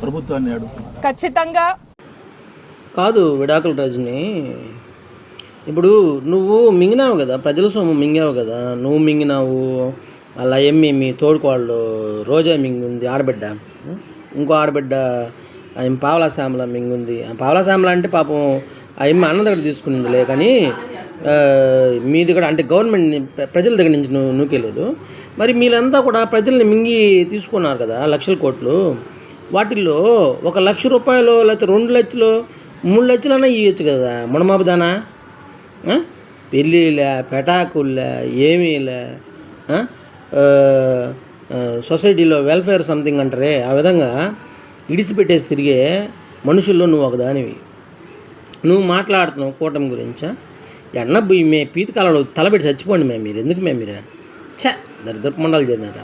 ప్రభుత్వాన్ని అడుగుతున్నారు. ఖచ్చితంగా కాదు విడాకుల రజని, ఇప్పుడు నువ్వు మింగినావు కదా, ప్రజల సొమ్ము మింగావు కదా, నువ్వు మింగినావు, అలా ఏమి మీ తోడుకోళ్ళు రోజా మింగుంది ఆడబిడ్డ, ఇంకో ఆడబిడ్డ ఆయన పావలా శ్యామల మింగుంది. పావలా శ్యామల అంటే పాపం ఆ అమ్మ అన్న దగ్గర తీసుకునిందిలే, కానీ మీ దగ్గర అంటే గవర్నమెంట్ ప్రజల దగ్గర నుంచి నూకేలేదు. మరి మీరంతా కూడా ప్రజల్ని మింగి తీసుకున్నారు కదా లక్షల కోట్లు. వాటిల్లో 1 లక్ష రూపాయలు లేకపోతే 2 లక్షలు 3 లక్షలన్నా ఇవ్వచ్చు కదా మునమాబుదానా. పెళ్ళిలే పెటాకులే ఏమీలే, సొసైటీలో వెల్ఫేర్ సంథింగ్ అంటారే, ఆ విధంగా ఇడిసిపెట్టేసి తిరిగే మనుషుల్లో నువ్వు ఒకదానివి. నువ్వు మాట్లాడుతున్నావు కూటమి గురించా? ఎన్న పీతి కాలంలో తలపెట్టి చచ్చిపోండి మీరు, ఎందుకు మీరే దరిద్రపు మండలు చేరినారా?